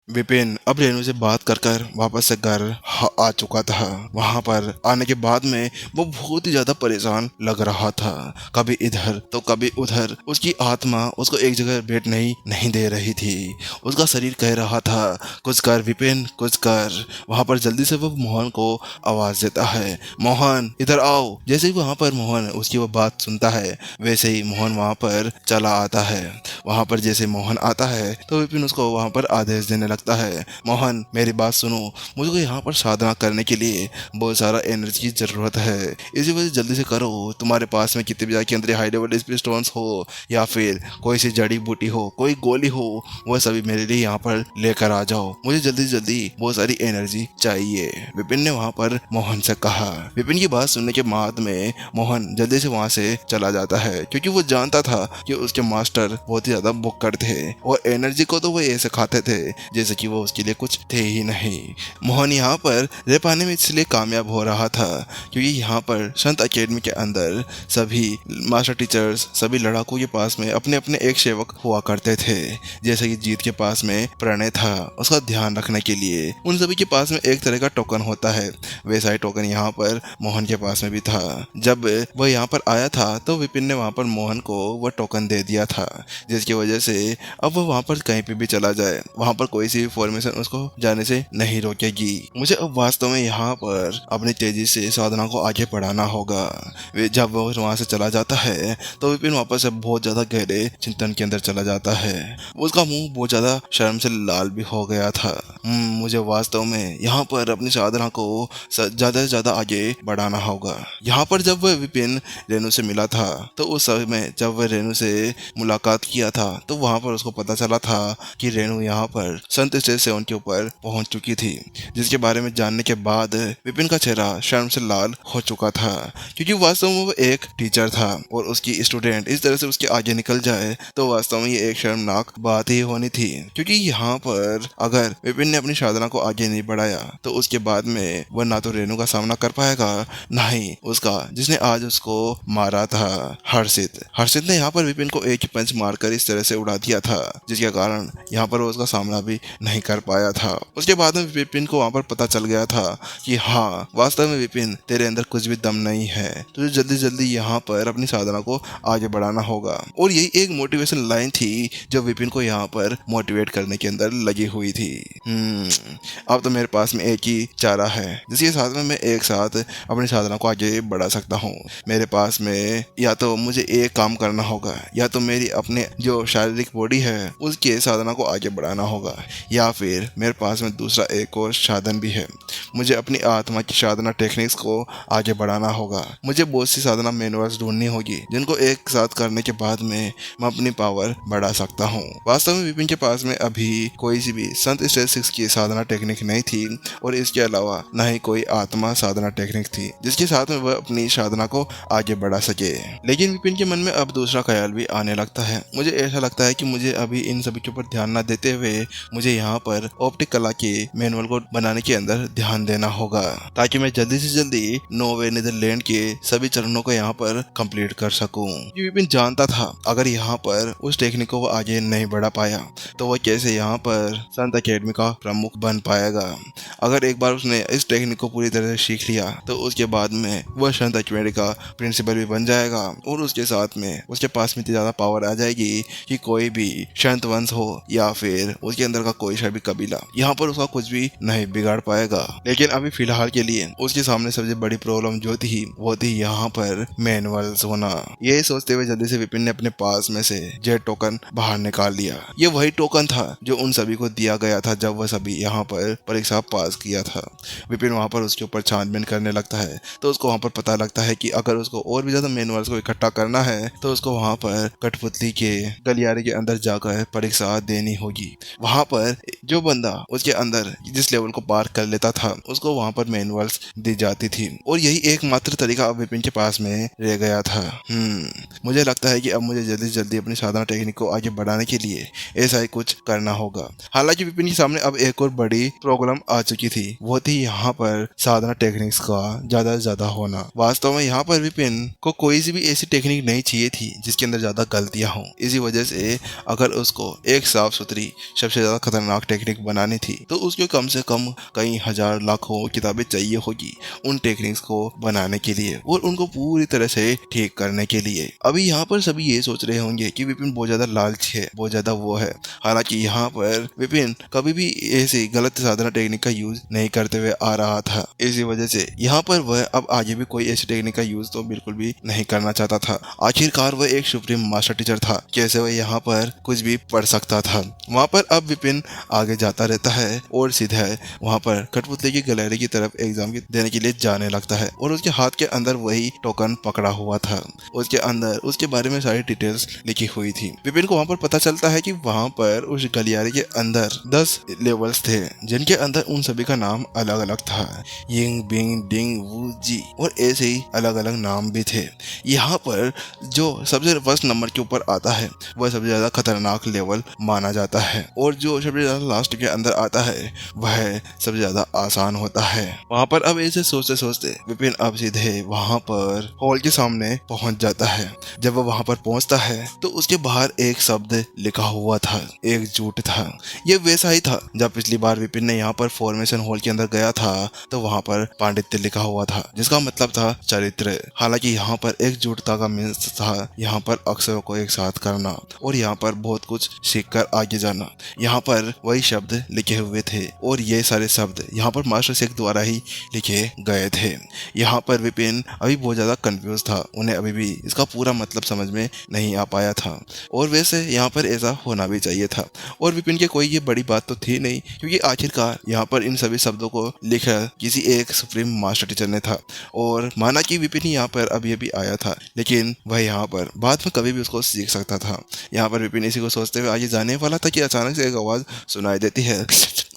विपिन अब रेनू से बात कर कर वापस से घर आ चुका था। वहां पर आने के बाद में वो बहुत ही ज्यादा परेशान लग रहा था। कभी इधर तो कभी उधर उसकी आत्मा उसको एक जगह बैठ नहीं दे रही थी। उसका शरीर कह रहा था कुछ कर विपिन, कुछ कर। वहां पर जल्दी से वो मोहन को आवाज देता है, मोहन इधर आओ। जैसे ही वहां पर मोहन उसकी वो बात सुनता है वैसे ही मोहन वहां पर चला आता है। वहां पर जैसे मोहन आता है तो विपिन उसको वहां पर आदेश देने लगता है, मोहन मेरी बात सुनो, मुझको यहाँ पर साधना करने के लिए बहुत सारा एनर्जी की जरूरत है, इसी वजह से जल्दी से करो। तुम्हारे पास में कितने भी जाके अंदर हाई लेवल स्पीड स्टोन्स हो या फिर कोई सी जड़ी बूटी हो, कोई गोली हो, वह सभी मेरे लिए यहाँ पर लेकर आ जाओ। मुझे जल्दी से जल्दी बहुत सारी एनर्जी चाहिए, विपिन ने वहां पर मोहन से कहा। विपिन की बात सुनने के बाद में मोहन जल्दी से वहां से चला जाता है क्योंकि वो जानता था कि उसके मास्टर बहुत ही ज्यादा बुक्कड़ थे और एनर्जी को तो वो ऐसे खाते थे जैसे कि वो उसके लिए कुछ थे ही नहीं। मोहन यहाँ पर रह पाने में इसलिए कामयाब हो रहा था क्योंकि यहाँ पर संत अकेडमी के अंदर सभी मास्टर टीचर्स, सभी लड़ाकों के पास में अपने अपने एक सेवक हुआ करते थे। जैसे कि जीत के पास में प्रणय था, उसका ध्यान रखने के लिए उन सभी के पास में एक तरह का टोकन होता है, वैसा ही टोकन यहाँ पर मोहन के पास में भी था। जब वह यहाँ पर आया था तो विपिन ने वहाँ पर मोहन को वह टोकन दे दिया था, जिसकी वजह से अब वो वहाँ पर कहीं पे भी चला जाए वहाँ पर कोई सी फॉर्मेशन उसको जाने से नहीं रोकेगी। मुझे अब वास्तव में यहाँ पर अपनी तेजी से साधना को आगे बढ़ाना होगा। जब वो वहाँ से चला जाता है तो विपिन वापस से बहुत ज्यादा गहरे चिंतन के अंदर चला जाता है। उसका मुंह बहुत ज्यादा शर्म से लाल भी हो गया था। मुझे वास्तव में यहाँ पर अपनी साधना को ज्यादा से ज्यादा आगे बढ़ाना होगा। यहाँ पर जब वह विपिन रेनू से मिला था तो उस समय जब वह रेनू से मुलाकात किया था तो वहां पर उसको पता चला था कि रेनू यहाँ पर संत स्टेज से उनके ऊपर पहुंच चुकी थी, जिसके बारे में जानने के बाद विपिन का चेहरा शर्म से लाल हो चुका था क्योंकि वास्तव में वो एक टीचर था और उसकी स्टूडेंट इस तरह से उसके आगे निकल जाए तो वास्तव में ये एक शर्मनाक बात ही होनी थी। क्योंकि यहाँ पर अगर विपिन ने अपनी साधना को आगे नहीं बढ़ाया तो उसके बाद में वह ना तो रेनू का सामना कर पाएगा ना ही उसका जिसने आज उसको मारा था हर्षित ने यहाँ पर विपिन को एक ही पंच मारकर इस तरह से उड़ा दिया था, जिसके कारण यहाँ पर वो उसका सामना भी नहीं कर पाया था। उसके बाद में विपिन को वहाँ पर पता चल गया था कि हाँ वास्तव में विपिन तेरे अंदर कुछ भी दम नहीं है, तुझे जल्दी जल्दी यहाँ पर अपनी साधना को आगे बढ़ाना होगा। और यही एक मोटिवेशन लाइन थी जो विपिन को यहाँ पर मोटिवेट करने के अंदर लगी हुई थी। अब तो मेरे पास में एक ही चारा है जिसके साथ में मैं एक साथ अपनी साधना को आगे बढ़ा सकता हूँ। मेरे पास में या तो मुझे एक काम करना होगा या तो मेरी अपने जो शारीरिक बॉडी है उसके साधना को आगे बढ़ाना होगा, या फिर मेरे पास में दूसरा एक और साधन भी है, मुझे अपनी आत्मा की साधना टेक्निक्स को आगे बढ़ाना होगा। मुझे बहुत सी साधना मैनुअल्स ढूंढनी होगी जिनको एक साथ करने के बाद में मैं अपनी पावर बढ़ा सकता हूँ। वास्तव में विपिन के पास में अभी कोई सी भी संत स्टेज 6 की साधना टेक्निक नहीं थी और इसके अलावा न ही कोई आत्मा साधना टेक्निक थी जिसके साथ में वह अपनी साधना को आगे बढ़ा सके। लेकिन विपिन के मन में अब दूसरा ख्याल भी आने लगता है। मुझे ऐसा लगता है कि मुझे अभी इन सभी के ऊपर ध्यान न देते हुए मुझे यहाँ पर ऑप्टिक कला के मैनुअल को बनाने के अंदर ध्यान देना होगा ताकि मैं जल्दी से जल्दी नॉर्वे नीदरलैंड के सभी चरणों को यहाँ पर कंप्लीट कर सकूं। विपिन जानता था अगर यहाँ पर उस टेक्निक को वो आगे नहीं बढ़ा पाया तो वह कैसे यहाँ पर संत अकेडमी का प्रमुख बन पाएगा। अगर एक बार उसने इस टेक्निक को पूरी तरह से सीख लिया तो उसके बाद में वह संत अकेडमी का प्रिंसिपल भी बन जाएगा और उसके साथ में उसके पास में इतनी ज्यादा पावर आ जाएगी कि कोई भी संत वंश हो या फिर उसके अंदर का कोई सा भी कबीला यहाँ पर उसका कुछ भी नहीं बिगाड़ पाएगा। लेकिन अभी फिलहाल के लिए उसके सामने सबसे बड़ी प्रॉब्लम जो थी वो थी यहाँ पर मैनुअल्स होना। ये सोचते हुए जल्दी से विपिन ने अपने पास में से जेट टोकन बाहर निकाल लिया। ये वही टोकन था जो उन सभी को दिया गया था जब वह सभी यहाँ पर परीक्षा पास किया था। विपिन वहाँ पर उसके ऊपर छानबीन करने लगता है तो उसको वहाँ पर पता लगता है कि अगर उसको और भी ज्यादा मैनुअल्स को इकट्ठा करना है तो उसको वहाँ पर कठपुतली के गलियारे के अंदर जाकर परीक्षा देनी होगी। वहाँ पर जो बंदा उसके अंदर जिस लेवल को पार कर लेता था उसको वहाँ पर मैनुअल्स दी जाती थी और यही एकमात्र तरीका अब विपिन के पास में रह गया था। मुझे लगता है कि अब मुझे जल्दी जल्दी अपनी साधना टेक्निक को आगे बढ़ाने के लिए ऐसा ही कुछ करना होगा। हालांकि विपिन के सामने अब अब एक और बड़ी प्रॉब्लम आ चुकी थी। वो थी यहाँ पर साधना टेक्निक्स का ज्यादा से ज्यादा होना। वास्तव में यहाँ पर विपिन को कोई सी भी ऐसी टेक्निक नहीं चाहिए थी जिसके अंदर ज्यादा गलतियां हों। इसी वजह से अगर उसको एक साफ सुथरी सबसे ज्यादा खतरनाक टेक्निक बनानी थी तो उसको कम से कम कई हजार लाखों किताबें चाहिए होगी उन टेक्निक्स को बनाने के लिए और उनको पूरी तरह से ठीक करने के लिए। अभी यहाँ पर सभी ये सोच रहे होंगे कि विपिन बहुत ज्यादा लालची है, बहुत ज्यादा वो है। हालांकि यहाँ पर विपिन कभी भी ऐसी गलत साधना टेक्निक का यूज नहीं करते हुए आ रहा था। इसी वजह से यहाँ पर वह अब आगे भी कोई ऐसी टेक्निक का यूज तो बिल्कुल भी नहीं करना चाहता था। आखिरकार वह एक सुप्रीम मास्टर टीचर था, कैसे वह यहाँ पर कुछ भी पढ़ सकता था। वहाँ पर अब विपिन आगे जाता रहता है और सीधा वहाँ पर कठपुतली की गैलरी की तरफ एग्जाम देने के लिए जाने लगता है और उसके हाथ के अंदर वही टोकन पकड़ा हुआ था। उसके अंदर उसके बारे में सारी डिटेल्स लिखी हुई थी। विपिन को वहाँ पर पता चलता है कि वहाँ पर उस गलियारे के अंदर 10 लेवल्स थे जिनके अंदर उन सभी का नाम अलग अलग था। यिंग बिंग डिंग वू जी और ऐसे ही अलग अलग नाम भी थे। यहाँ पर जो सबसे फर्स्ट नंबर के ऊपर आता है वह सबसे ज्यादा खतरनाक लेवल माना जाता है और जो सबसे ज्यादा लास्ट के अंदर आता है वह सबसे ज्यादा आसान होता है। वहाँ पर अब ऐसे सोचते सोचते विपिन अब सीधे वहाँ पर हॉल के सामने पहुँच जाता है। जब वह वहाँ पर पहुँचता है तो उसके बाहर एक शब्द लिखा हुआ था, एकजुट था। ये वैसा ही था जब पिछली बार विपिन ने यहाँ पर फॉर्मेशन हॉल के अंदर गया था तो वहाँ पर पांडित्य लिखा हुआ था जिसका मतलब था चरित्र। हालांकि यहाँ पर एकजुटता का मीन्स था यहाँ पर अक्षरों को एक साथ करना और यहाँ पर बहुत कुछ सीख कर आगे जाना। यहाँ पर वही शब्द लिखे हुए थे और ये सारे शब्द यहाँ पर मास्टर शेख द्वारा ही लिखे गए थे। यहाँ पर विपिन अभी बहुत ज्यादा कंफ्यूज था, उन्हें अभी भी इसका पूरा मतलब समझ में नहीं आ पाया था और वैसे यहाँ पर ऐसा होना भी चाहिए था और विपिन के कोई ये बड़ी बात तो थी नहीं क्योंकि आखिरकार यहाँ पर इन सभी शब्दों को लिखा किसी एक सुप्रीम मास्टर टीचर ने था और माना कि विपिन यहाँ पर अभी अभी आया था लेकिन वह यहाँ पर बाद में कभी भी उसको सीख सकता था। यहाँ पर विपिन इसी को सोचते हुए आगे जाने वाला था कि अचानक से एक आवाज सुनाई देती है,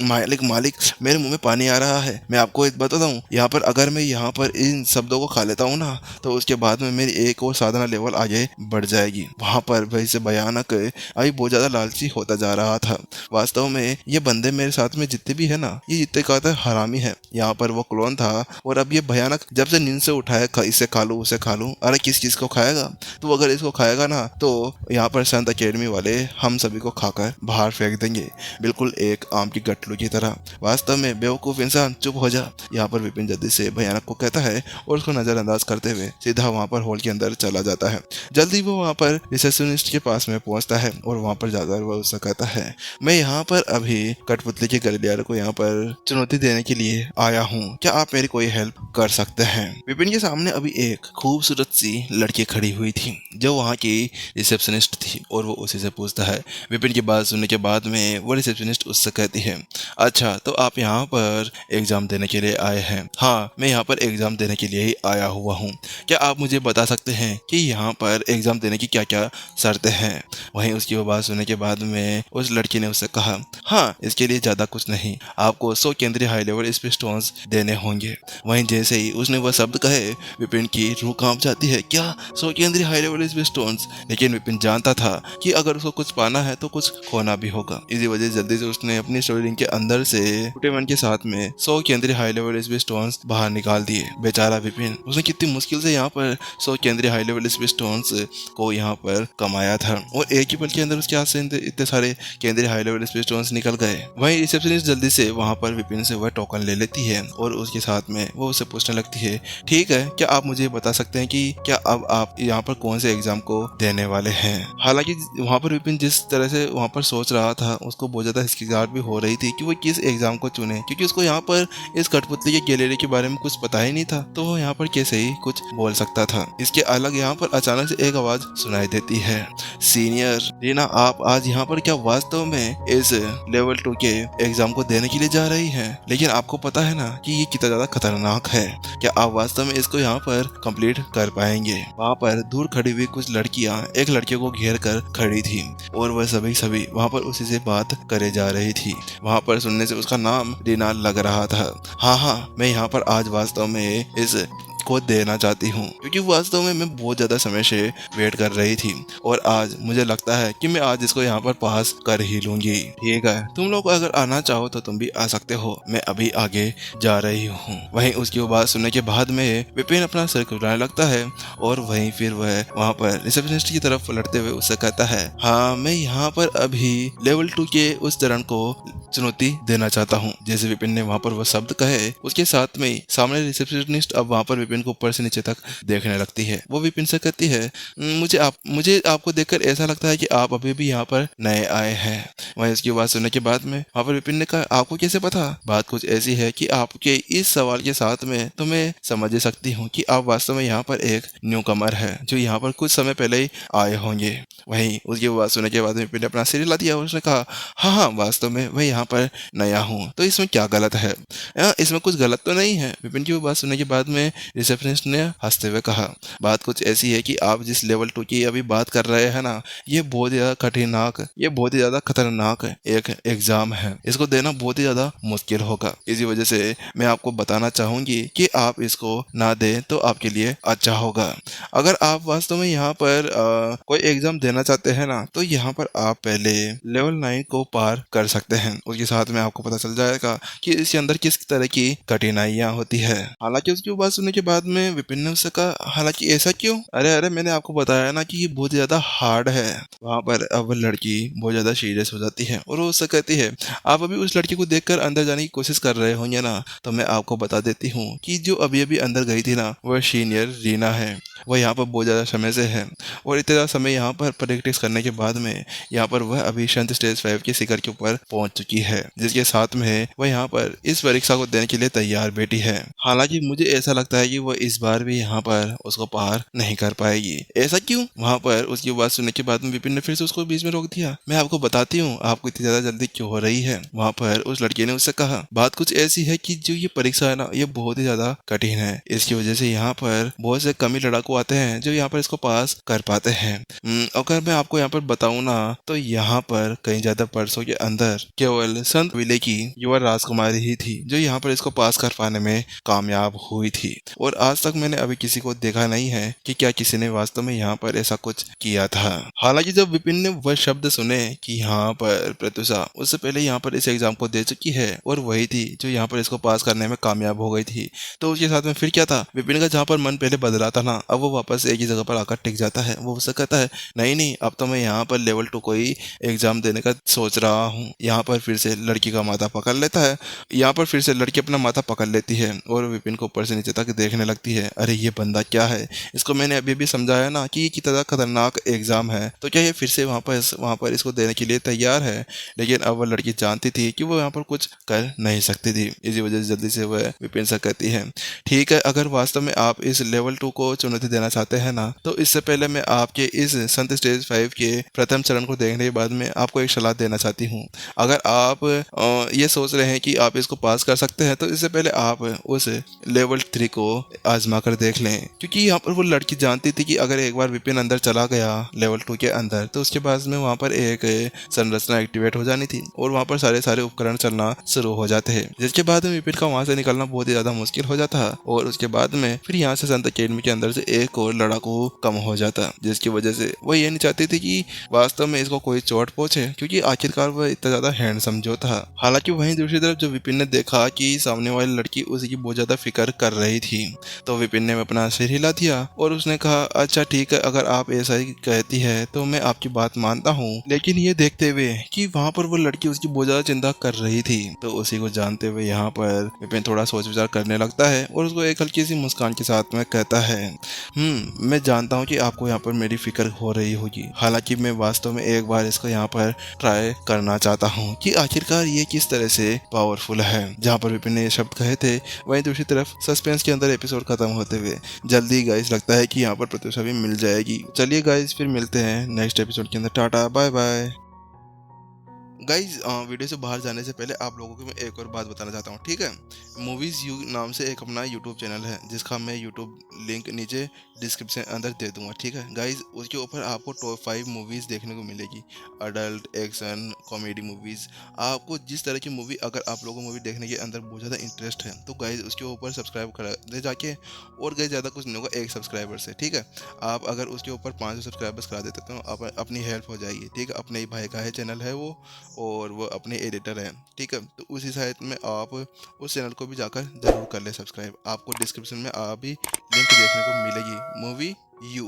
मालिक मालिक मेरे मुंह में पानी आ रहा है। मैं आपको एक बात बताऊं, यहाँ पर अगर मैं यहाँ पर इन शब्दों को खा लेता हूँ ना तो उसके बाद में मेरी एक और साधना लेवल आगे बढ़ जाएगी। वहाँ पर वही से भयानक अभी बहुत ज्यादा लालची होता जा रहा था। वास्तव में ये बंदे मेरे साथ में जितने भी है ना ये जितने कहते हैं हरामी है। यहाँ पर वो क्लोन था और अब ये भयानक जब से नींद से उठाया इसे खा लूं उसे खा लूं। अरे किस चीज को खाएगा? तो अगर इसको खाएगा ना तो यहाँ पर संत अकेडमी वाले हम सभी को खाकर बाहर फेंक देंगे, बिल्कुल एक आम की गठलू की तरह। वास्तव में बेवकूफ इंसान चुप हो जा, यहाँ पर विपिन जल्दी से भयानक को कहता है और उसको नजरअंदाज करते हुए सीधा वहाँ पर हॉल के अंदर चला जाता है। जल्दी वो वहाँ पर रिसेप्शनिस्ट के पास में पहुँचता है और वहाँ पर जाकर वह उससे कहता है, मैं यहाँ पर अभी कठपुतली के गलियारे को यहाँ पर चुनौती देने के लिए आया हूँ, क्या आप मेरी कोई हेल्प कर सकते हैं? विपिन के सामने अभी एक खूबसूरत सी लड़की खड़ी हुई थी जो वहाँ की रिसेप्शनिस्ट थी और वो उसी से पूछता है। विपिन की बात सुनने के बाद में वो रिसेप्शनिस्ट उससे कहती है, अच्छा तो आप यहाँ पर एग्जाम देने के लिए आए हैं? हाँ मैं यहाँ पर एग्जाम देने के लिए ही आया हुआ हूँ। क्या आप मुझे बता सकते हैं कि यहाँ पर एग्जाम देने की क्या क्या शर्तें हैं? वहीं उसकी वो बात सुनने के बाद में उस लड़की ने उससे कहा, हाँ इसके लिए ज्यादा कुछ नहीं, आपको 100 केंद्रीय हाई लेवल स्पेस स्टोन्स देने होंगे। वहीं जैसे ही उसने वह शब्द कहे विपिन की रूह कांप जाती है। क्या 100 केंद्रीय हाई लेवल स्पेस स्टोन्स? लेकिन विपिन जानता था कि अगर उसको कुछ पाना है तो कुछ खोना भी होगा। इसी वजह से जल्दी से उसने अपनी स्टोरी रिंग के अंदर से छोटे मन के साथ में 100 केंद्रीय हाई लेवल स्पेस स्टोन्स बाहर निकाल दिए। बेचारा विपिन, उसने कितनी मुश्किल से यहाँ पर 100 केंद्रीय हाई लेवल स्पेस स्टोन्स को यहाँ पर कमाया था और एक ही पल के अंदर उसके हाथ से इतने सारे केंद्रीय हाई लेवल स्पेस स्टोन्स निकल गए। वहीं रिसेप्शनिस्ट जल्दी से वहाँ पर विपिन से वह टोकन ले लेती है और उसके साथ में वो उसे पूछने लगती है, ठीक है क्या आप मुझे बता सकते हैं कि क्या अब आप यहाँ पर कौन से एग्जाम को देने वाले हैं? हालांकि वहाँ पर विपिन जिस तरह से वहाँ पर सोच रहा था उसको बहुत ज्यादा हिचकिचाहट भी हो रही थी कि वो किस एग्जाम को चुने, क्योंकि उसको यहाँ पर इस कठपुतली के गैलरी के बारे में कुछ पता ही नहीं था तो वो यहाँ पर कैसे ही कुछ बोल सकता था। इसके अलग यहाँ पर अचानक से एक आवाज सुनाई देती है, सीनियर रीना आप आज यहाँ पर क्या वास्तव में इस लेवल 2 के एग्जाम को देने के लिए जा रही हैं? लेकिन आपको पता है ना कि ये कितना ज्यादा खतरनाक है, क्या आप वास्तव में इसको यहाँ पर कंप्लीट कर पाएंगे? वहाँ पर दूर खड़ी हुई कुछ लड़कियाँ एक लड़के को घेर कर खड़ी थी और वह सभी वहाँ पर उसी से बात करे जा रही थी। वहाँ पर सुनने से उसका नाम रीना लग रहा था। हाँ मैं यहाँ पर आज वास्तव में इस को देना चाहती हूँ, क्योंकि वास्तव में मैं बहुत ज्यादा समय से वेट कर रही थी और आज मुझे लगता है कि मैं आज इसको यहाँ पर पास कर ही लूंगी। ठीक है, तुम लोग अगर आना चाहो तो तुम भी आ सकते हो, मैं अभी आगे जा रही हूँ। वहीं उसकी बात सुनने के बाद में विपिन अपना सिर घुमाने लगता है और वहीं फिर वह वहाँ पर रिसेप्शनिस्ट की तरफ पलटते हुए उससे कहता है, हाँ मैं यहाँ पर अभी लेवल 2 के उस चरण को चुनौती देना चाहता हूँ। जैसे विपिन ने वहाँ पर वह शब्द कहे, उसके साथ में सामने रिसेप्शनिस्ट अब वहाँ पर विपिन को ऊपर से नीचे तक देखने लगती है। वो विपिन से कहती है, मुझे आपको देखकर ऐसा लगता है कि आप अभी भी यहाँ पर नए आए हैं। वहीं उसकी बात सुनने के बाद में वहाँ पर विपिन ने कहा, आपको कैसे पता? बात कुछ ऐसी है कि आपके इस सवाल के साथ में तो मैं समझ सकती हूँ कि आप वास्तव में यहाँ पर एक न्यू कमर है जो यहाँ पर कुछ समय पहले ही आए होंगे। वहीं उसकी बात सुनने के बाद में विपिन ने अपना सिर हिला दिया और उसने कहा, हाँ वास्तव में मैं यहाँ पर नया हूँ, तो इसमें क्या गलत है? इसमें कुछ गलत तो नहीं है। विपिन की वो बात सुनने के बाद में रिसेप्शनिस्ट ने हंसते हुए कहा, बात कुछ ऐसी है कि आप जिस लेवल 2 की अभी बात कर रहे हैं ना, ये बहुत ही ज्यादा खतरनाक एक एग्जाम है। इसको देना बहुत ही ज्यादा मुश्किल होगा। इसी वजह से मैं आपको बताना चाहूंगी कि आप इसको ना दें तो आपके लिए अच्छा होगा। अगर आप वास्तव में यहाँ पर कोई एग्जाम देना चाहते हैं ना, तो यहाँ पर आप पहले लेवल 9 को पार कर सकते हैं। उसके साथ में आपको पता चल जाएगा कि इसके अंदर किस तरह की कठिनाइयाँ होती है। हालांकि उसकी बात सुनने के बाद में विपिन ने उससे कहा, हालांकि ऐसा क्यों? अरे मैंने आपको बताया ना कि ये बहुत ज्यादा हार्ड है। वहाँ पर अब लड़की बहुत ज्यादा सीरियस हो जाती है और वो उससे कहती है, आप अभी उस लड़की को देखकर अंदर जाने की कोशिश कर रहे होंगे ना, तो मैं आपको बता देती हूँ कि जो अभी अभी अंदर गई थी ना, वह सीनियर रीना है। वह यहाँ पर बहुत ज़्यादा समय से है और इतना समय यहाँ पर प्रैक्टिस करने के बाद में यहाँ पर वह अभी शांत स्टेज 5 के शिखर के ऊपर पहुंच चुकी है, जिसके साथ में वह यहाँ पर इस परीक्षा को देने के लिए तैयार बैठी है। हालांकि मुझे ऐसा लगता है कि वह इस बार भी यहाँ पर उसको पार नहीं कर पाएगी। ऐसा क्यों? वहाँ पर उसकी बात सुनने के बाद में विपिन ने फिर से उसको बीच में रोक दिया। मैं आपको बताती हूँ आपको इतनी ज्यादा जल्दी क्यों हो रही है। वहाँ पर उस लड़की ने उससे कहा, बात कुछ ऐसी है कि जो ये परीक्षा है ना, ये बहुत ही ज्यादा कठिन है। इसकी वजह से यहाँ पर बहुत से कमी लड़ाकू आते हैं जो यहाँ पर इसको पास कर पाते हैं। अगर मैं आपको यहाँ पर बताऊँ ना, तो यहाँ पर कई ज्यादा वर्षों के अंदर केवल संत विले की युवा राजकुमारी ही थी जो यहाँ पर इसको पास कर पाने में कामयाब हुई थी। और आज तक मैंने अभी किसी को देखा नहीं है कि क्या किसी ने वास्तव में यहाँ पर ऐसा कुछ किया था। हालांकि जब विपिन ने वह शब्द सुने कि यहाँ पर प्रत्युषा उससे पहले यहाँ पर इस एग्जाम को दे चुकी है और वही थी जो यहाँ पर इसको पास करने में कामयाब हो गई थी, तो उसके साथ में फिर क्या था, विपिन का जहाँ पर मन पहले बदला था ना, अब वो वापस एक ही जगह पर आकर टिक जाता है। वो उससे कहता है, नहीं अब तो मैं यहाँ पर लेवल 2 को ही एग्जाम देने का सोच रहा हूँ। यहाँ पर फिर से लड़की का माथा पकड़ लेता है, यहाँ पर फिर से लड़की अपना माथा पकड़ लेती है और विपिन को ऊपर से नीचे तक देखने लगती है। अरे ये बंदा क्या है, इसको मैंने अभी भी समझाया ना कि ये कितना खतरनाक एग्जाम है, तो क्या ये फिर से वहाँ पर इसको देने के लिए तैयार है। लेकिन अब वह लड़की जानती थी कि वो यहाँ पर कुछ कर नहीं सकती थी। इसी वजह से जल्दी से वह विपिन से कहती है, ठीक है, अगर वास्तव में आप इस लेवल 2 को चुनौती देना चाहते हैं ना, तो इससे पहले मैं आपके इस संत स्टेज 5 के प्रथम चरण को देखने के बाद में आपको एक सलाह देना चाहती हूँ। अगर आप ये सोच रहे हैं कि आप इसको पास कर सकते हैं, तो इससे पहले आप उस लेवल 3 को आजमा कर देख लें, क्योंकि यहाँ पर वो लड़की जानती थी कि अगर एक बार विपिन अंदर चला गया लेवल 2 के अंदर, तो उसके बाद में वहाँ पर एक संरचना एक्टिवेट हो जानी थी और वहाँ पर सारे उपकरण चलना शुरू हो जाते हैं, जिसके बाद में विपिन का वहाँ से निकलना बहुत ही ज्यादा मुश्किल हो जाता है। और उसके बाद में फिर यहाँ से संत अकेडमी के अंदर से एक और लड़ाकू कम हो जाता, जिसकी वजह से वो ये नहीं चाहती थी कि वास्तव में इसको कोई चोट पहुंचे, क्योंकि आखिरकार वह इतना ज्यादा हैंडसम जो था। हालांकि वहीं दूसरी तरफ जब विपिन ने देखा कि सामने वाली लड़की उसकी बहुत ज्यादा फिक्र कर रही थी, तो विपिन ने अपना सिर हिला दिया और उसने कहा, अच्छा ठीक है, अगर आप ऐसा ही कहती है तो मैं आपकी बात मानता हूँ। लेकिन ये देखते हुए कि वहाँ पर वो लड़की उसकी बहुत ज्यादा चिंता कर रही थी, तो उसी को जानते हुए यहाँ पर विपिन थोड़ा सोच विचार करने लगता है और उसको एक हल्की सी मुस्कान के साथ में कहता है, मैं जानता हूँ कि आपको यहाँ पर मेरी फिक्र हो रही होगी। हालांकि मैं वास्तव में एक बार इसको यहाँ पर ट्राई करना चाहता हूँ कि आखिरकार ये किस तरह से पावरफुल है। जहाँ पर विपिन ने ये शब्द कहे थे, वहीं दूसरी तरफ सस्पेंस के अंदर एपिसोड खत्म होते हुए जल्दी गाइस लगता है कि यहाँ पर प्रत्युषा भी मिल जाएगी। चलिए गाइस, फिर मिलते हैं नेक्स्ट एपिसोड के अंदर। Tata bye bye. Guys video से बाहर जाने से पहले आप लोगों को मैं एक और बात बताना चाहता हूँ, ठीक है। मूवीज़ यू नाम से एक अपना यूट्यूब चैनल है, जिसका मैं यूट्यूब लिंक नीचे डिस्क्रिप्शन अंदर दे दूंगा, ठीक है गाइज। उसके ऊपर आपको टॉप 5 मूवीज़ देखने को मिलेगी, अडल्ट, एक्शन, कॉमेडी मूवीज़। आपको जिस तरह की मूवी, अगर आप लोगों को मूवी देखने के अंदर बहुत ज़्यादा इंटरेस्ट है, तो गाइज उसके ऊपर सब्सक्राइब कर दे जाके। और गाइज ज़्यादा कुछ नहीं होगा, एक सब्सक्राइबर से, ठीक है। आप अगर उसके ऊपर 500 सब्सक्राइबर्स करा देते तो आप अपनी हेल्प हो जाएगी, ठीक है। अपने ही भाई का है चैनल है वो, और वो अपने एडिटर हैं, ठीक है। तो उसी साइट में आप उस चैनल को भी जाकर ज़रूर कर ले सब्सक्राइब। आपको डिस्क्रिप्शन में अभी लिंक देखने को मिलेगी, मूवी यू।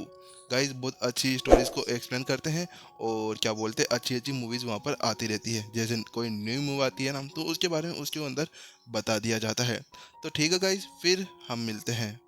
गाइस बहुत अच्छी स्टोरीज को एक्सप्लेन करते हैं, और क्या बोलते हैं, अच्छी अच्छी मूवीज़ वहाँ पर आती रहती है। जैसे कोई न्यू मूवी आती है ना, तो उसके बारे में उसके अंदर बता दिया जाता है। तो ठीक है गाइस, फिर हम मिलते हैं।